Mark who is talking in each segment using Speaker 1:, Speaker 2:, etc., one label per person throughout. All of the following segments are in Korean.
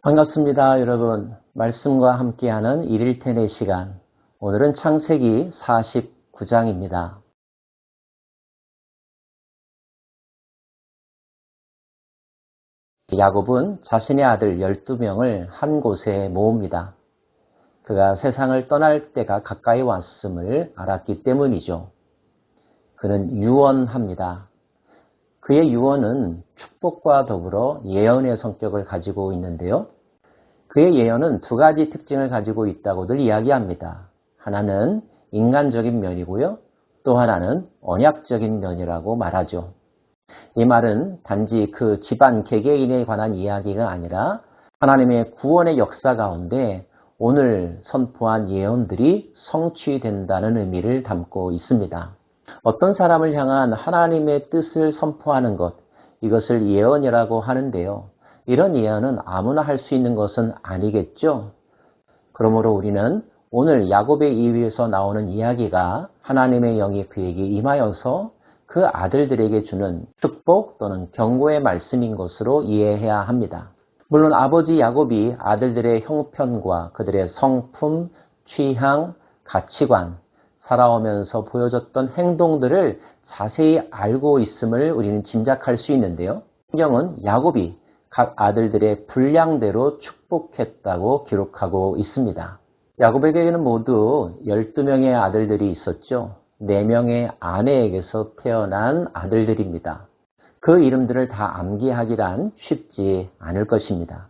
Speaker 1: 반갑습니다, 여러분. 말씀과 함께하는 1일 텐의 시간. 오늘은 창세기 49장입니다. 야곱은 자신의 아들 12명을 한 곳에 모읍니다. 그가 세상을 떠날 때가 가까이 왔음을 알았기 때문이죠. 그는 유언합니다. 그의 유언은 축복과 더불어 예언의 성격을 가지고 있는데요. 그의 예언은 두 가지 특징을 가지고 있다고들 이야기합니다. 하나는 인간적인 면이고요. 또 하나는 언약적인 면이라고 말하죠. 이 말은 단지 그 집안 개개인에 관한 이야기가 아니라 하나님의 구원의 역사 가운데 오늘 선포한 예언들이 성취된다는 의미를 담고 있습니다. 어떤 사람을 향한 하나님의 뜻을 선포하는 것, 이것을 예언이라고 하는데요. 이런 예언은 아무나 할 수 있는 것은 아니겠죠. 그러므로 우리는 오늘 야곱의 이유에서 나오는 이야기가 하나님의 영이 그에게 임하여서 그 아들들에게 주는 축복 또는 경고의 말씀인 것으로 이해해야 합니다. 물론 아버지 야곱이 아들들의 형편과 그들의 성품, 취향, 가치관, 살아오면서 보여줬던 행동들을 자세히 알고 있음을 우리는 짐작할 수 있는데요. 성경은 야곱이 각 아들들의 분량대로 축복했다고 기록하고 있습니다. 야곱에게는 모두 12명의 아들들이 있었죠. 4명의 아내에게서 태어난 아들들입니다. 그 이름들을 다 암기하기란 쉽지 않을 것입니다.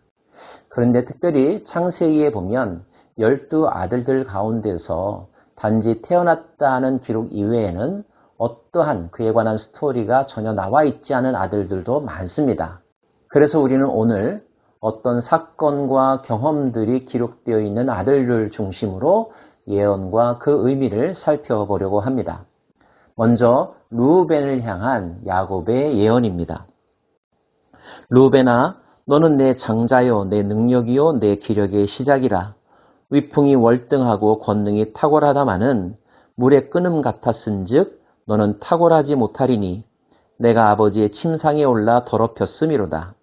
Speaker 1: 그런데 특별히 창세기에 보면 12아들들 가운데서 단지 태어났다는 기록 이외에는 어떠한 그에 관한 스토리가 전혀 나와 있지 않은 아들들도 많습니다. 그래서 우리는 오늘 어떤 사건과 경험들이 기록되어 있는 아들들 중심으로 예언과 그 의미를 살펴보려고 합니다. 먼저 르우벤을 향한 야곱의 예언입니다. 르우벤아, 너는 내 장자요, 내 능력이요, 내 기력의 시작이라. 위풍이 월등하고 권능이 탁월하다마는 물의 끓음 같았은즉 너는 탁월하지 못하리니 내가 아버지의 침상에 올라 더럽혔음이로다.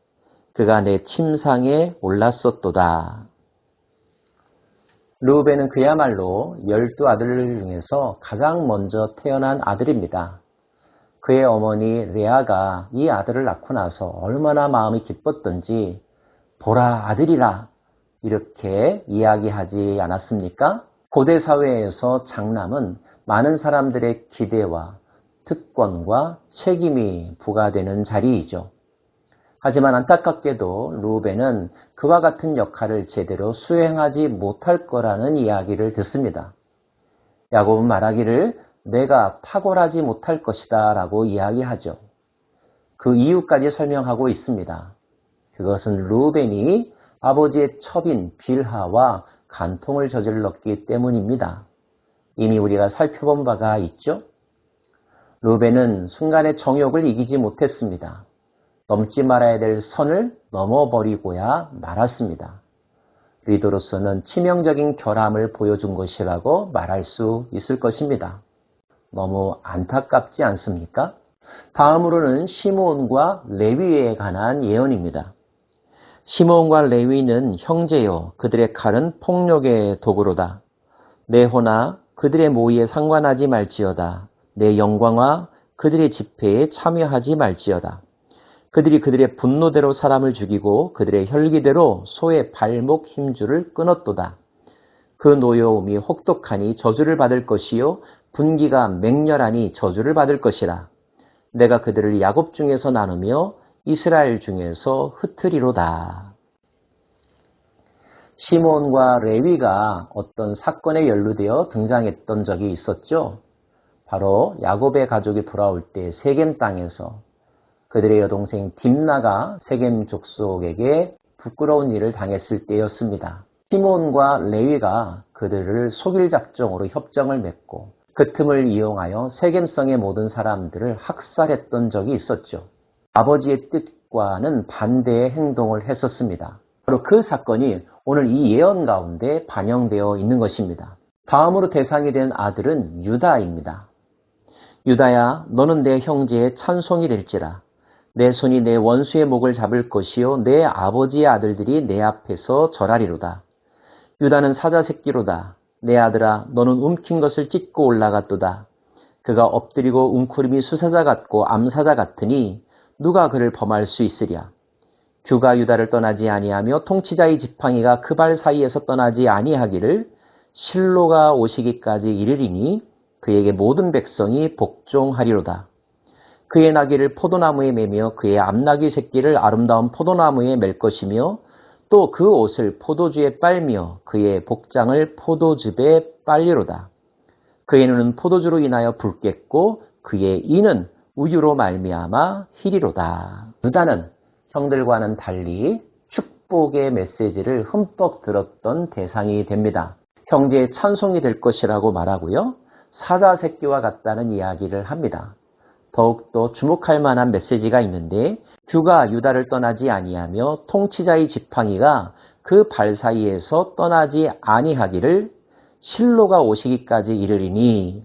Speaker 1: 그가 내 침상에 올랐었도다. 르우벤은 그야말로 12아들 중에서 가장 먼저 태어난 아들입니다. 그의 어머니 레아가 이 아들을 낳고 나서 얼마나 마음이 기뻤던지 보라 아들이라 이렇게 이야기하지 않았습니까? 고대 사회에서 장남은 많은 사람들의 기대와 특권과 책임이 부과되는 자리이죠. 하지만 안타깝게도 르우벤은 그와 같은 역할을 제대로 수행하지 못할 거라는 이야기를 듣습니다. 야곱은 말하기를 내가 탁월하지 못할 것이다 라고 이야기하죠. 그 이유까지 설명하고 있습니다. 그것은 르우벤이 아버지의 첩인 빌하와 간통을 저질렀기 때문입니다. 이미 우리가 살펴본 바가 있죠. 르우벤은 순간의 정욕을 이기지 못했습니다. 넘지 말아야 될 선을 넘어버리고야 말았습니다. 리더로서는 치명적인 결함을 보여준 것이라고 말할 수 있을 것입니다. 너무 안타깝지 않습니까? 다음으로는 시므온과 레위에 관한 예언입니다. 시므온과 레위는 형제요, 그들의 칼은 폭력의 도구로다. 내 호나 그들의 모의에 상관하지 말지어다. 내 영광아 그들의 집회에 참여하지 말지어다. 그들이 그들의 분노대로 사람을 죽이고 그들의 혈기대로 소의 발목 힘줄을 끊었도다. 그 노여움이 혹독하니 저주를 받을 것이요 분기가 맹렬하니 저주를 받을 것이라. 내가 그들을 야곱 중에서 나누며 이스라엘 중에서 흩으리로다. 시므온과 레위가 어떤 사건에 연루되어 등장했던 적이 있었죠. 바로 야곱의 가족이 돌아올 때 세겜 땅에서 그들의 여동생 딥나가 세겜 족속에게 부끄러운 일을 당했을 때였습니다. 시므온과 레위가 그들을 속일 작정으로 협정을 맺고 그 틈을 이용하여 세겜성의 모든 사람들을 학살했던 적이 있었죠. 아버지의 뜻과는 반대의 행동을 했었습니다. 바로 그 사건이 오늘 이 예언 가운데 반영되어 있는 것입니다. 다음으로 대상이 된 아들은 유다입니다. 유다야, 너는 내 형제의 찬송이 될지라. 내 손이 내 원수의 목을 잡을 것이요 내 아버지의 아들들이 내 앞에서 절하리로다. 유다는 사자 새끼로다. 내 아들아 너는 움킨 것을 찢고 올라갔도다. 그가 엎드리고 웅크림이 수사자 같고 암사자 같으니 누가 그를 범할 수 있으랴. 규가 유다를 떠나지 아니하며 통치자의 지팡이가 그 발 사이에서 떠나지 아니하기를 실로가 오시기까지 이르리니 그에게 모든 백성이 복종하리로다. 그의 나귀를 포도나무에 매며 그의 암나귀 새끼를 아름다운 포도나무에 맬 것이며 또 그 옷을 포도주에 빨며 그의 복장을 포도즙에 빨리로다. 그의 눈은 포도주로 인하여 붉겠고 그의 이는 우유로 말미암아 희리로다. 유다는 형들과는 달리 축복의 메시지를 흠뻑 들었던 대상이 됩니다. 형제의 찬송이 될 것이라고 말하고요. 사자 새끼와 같다는 이야기를 합니다. 더욱더 주목할 만한 메시지가 있는데 규가 유다를 떠나지 아니하며 통치자의 지팡이가 그 발 사이에서 떠나지 아니하기를 실로가 오시기까지 이르리니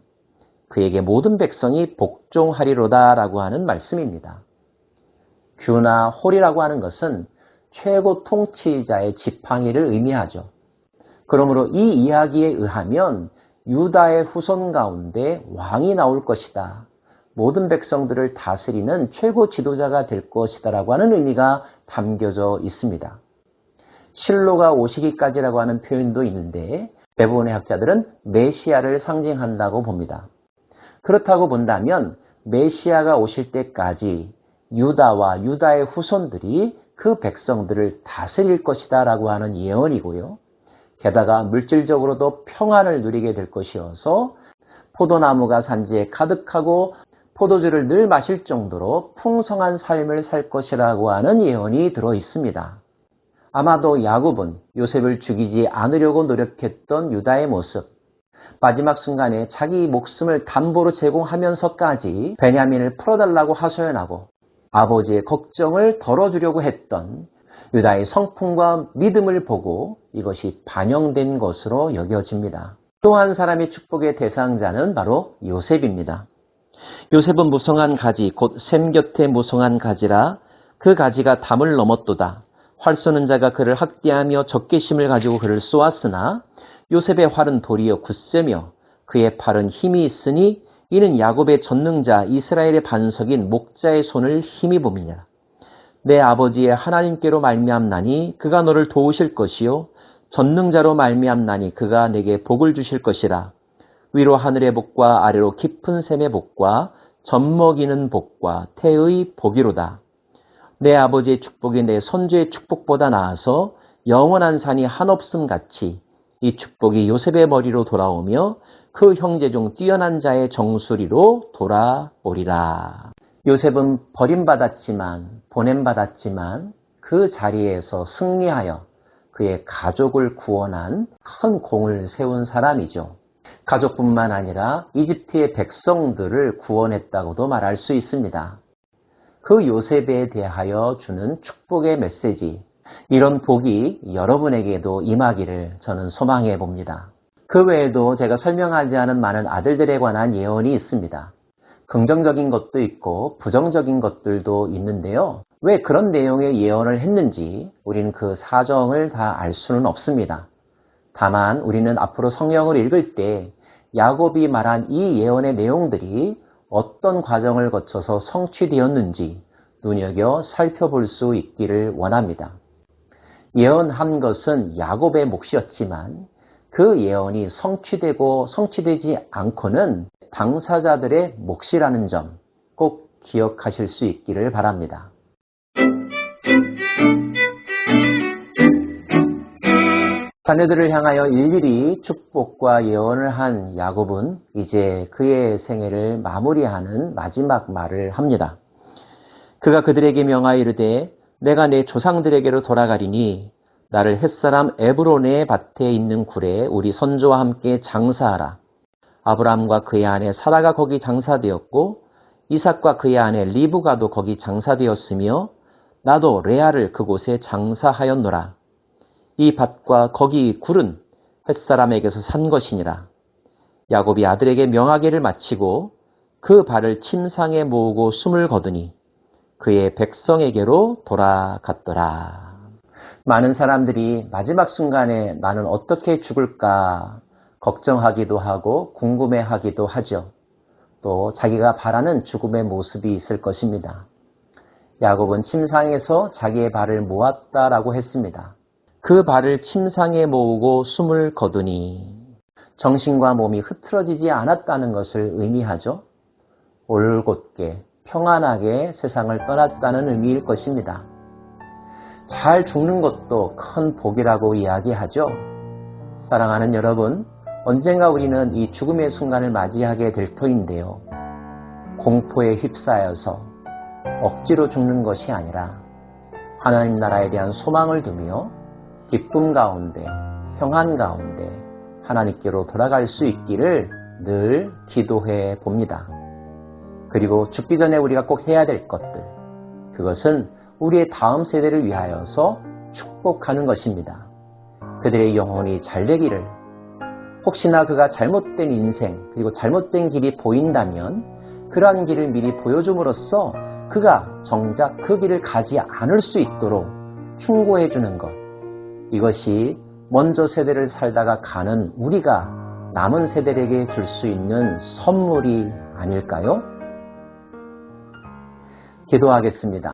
Speaker 1: 그에게 모든 백성이 복종하리로다 라고 하는 말씀입니다. 규나 홀이라고 하는 것은 최고 통치자의 지팡이를 의미하죠. 그러므로 이 이야기에 의하면 유다의 후손 가운데 왕이 나올 것이다. 모든 백성들을 다스리는 최고 지도자가 될 것이다 라고 하는 의미가 담겨져 있습니다. 실로가 오시기까지라고 하는 표현도 있는데 대부분의 학자들은 메시아를 상징한다고 봅니다. 그렇다고 본다면 메시아가 오실 때까지 유다와 유다의 후손들이 그 백성들을 다스릴 것이다 라고 하는 예언이고요. 게다가 물질적으로도 평안을 누리게 될 것이어서 포도나무가 산지에 가득하고 포도주를 늘 마실 정도로 풍성한 삶을 살 것이라고 하는 예언이 들어 있습니다. 아마도 야곱은 요셉을 죽이지 않으려고 노력했던 유다의 모습, 마지막 순간에 자기 목숨을 담보로 제공하면서까지 베냐민을 풀어달라고 하소연하고 아버지의 걱정을 덜어주려고 했던 유다의 성품과 믿음을 보고 이것이 반영된 것으로 여겨집니다. 또 한 사람의 축복의 대상자는 바로 요셉입니다. 요셉은 무성한 가지 곧 샘 곁에 무성한 가지라 그 가지가 담을 넘었도다. 활 쏘는 자가 그를 학대하며 적개심을 가지고 그를 쏘았으나 요셉의 활은 도리어 굳세며 그의 팔은 힘이 있으니 이는 야곱의 전능자 이스라엘의 반석인 목자의 손을 힘입음이니라. 내 아버지의 하나님께로 말미암나니 그가 너를 도우실 것이요 전능자로 말미암나니 그가 내게 복을 주실 것이라. 위로 하늘의 복과 아래로 깊은 샘의 복과 젖먹이는 복과 태의 복이로다. 내 아버지의 축복이 내 선조의 축복보다 나아서 영원한 산이 한없음 같이 이 축복이 요셉의 머리로 돌아오며 그 형제 중 뛰어난 자의 정수리로 돌아오리라. 요셉은 버림받았지만 보냄받았지만 그 자리에서 승리하여 그의 가족을 구원한 큰 공을 세운 사람이죠. 가족뿐만 아니라 이집트의 백성들을 구원했다고도 말할 수 있습니다. 그 요셉에 대하여 주는 축복의 메시지, 이런 복이 여러분에게도 임하기를 저는 소망해 봅니다. 그 외에도 제가 설명하지 않은 많은 아들들에 관한 예언이 있습니다. 긍정적인 것도 있고 부정적인 것들도 있는데요. 왜 그런 내용의 예언을 했는지 우리는 그 사정을 다 알 수는 없습니다. 다만 우리는 앞으로 성경을 읽을 때 야곱이 말한 이 예언의 내용들이 어떤 과정을 거쳐서 성취되었는지 눈여겨 살펴볼 수 있기를 원합니다. 예언한 것은 야곱의 몫이었지만 그 예언이 성취되고 성취되지 않고는 당사자들의 몫이라는 점 꼭 기억하실 수 있기를 바랍니다. 자녀들을 향하여 일일이 축복과 예언을 한 야곱은 이제 그의 생애를 마무리하는 마지막 말을 합니다. 그가 그들에게 명하여 이르되 내가 내 조상들에게로 돌아가리니 나를 햇사람 에브론의 밭에 있는 굴에 우리 선조와 함께 장사하라. 아브라함과 그의 아내 사라가 거기 장사되었고 이삭과 그의 아내 리브가도 거기 장사되었으며 나도 레아를 그곳에 장사하였노라. 이 밭과 거기 굴은 햇사람에게서 산 것이니라. 야곱이 아들에게 명하기를 마치고 그 발을 침상에 모으고 숨을 거두니 그의 백성에게로 돌아갔더라. 많은 사람들이 마지막 순간에 나는 어떻게 죽을까 걱정하기도 하고 궁금해하기도 하죠. 또 자기가 바라는 죽음의 모습이 있을 것입니다. 야곱은 침상에서 자기의 발을 모았다라고 했습니다. 그 발을 침상에 모으고 숨을 거두니 정신과 몸이 흐트러지지 않았다는 것을 의미하죠. 올곧게 평안하게 세상을 떠났다는 의미일 것입니다. 잘 죽는 것도 큰 복이라고 이야기하죠. 사랑하는 여러분, 언젠가 우리는 이 죽음의 순간을 맞이하게 될 터인데요. 공포에 휩싸여서 억지로 죽는 것이 아니라 하나님 나라에 대한 소망을 두며 기쁨 가운데, 평안 가운데 하나님께로 돌아갈 수 있기를 늘 기도해 봅니다. 그리고 죽기 전에 우리가 꼭 해야 될 것들, 그것은 우리의 다음 세대를 위하여서 축복하는 것입니다. 그들의 영혼이 잘 되기를, 혹시나 그가 잘못된 인생 그리고 잘못된 길이 보인다면 그러한 길을 미리 보여줌으로써 그가 정작 그 길을 가지 않을 수 있도록 충고해 주는 것, 이것이 먼저 세대를 살다가 가는 우리가 남은 세대에게 줄 수 있는 선물이 아닐까요? 기도하겠습니다.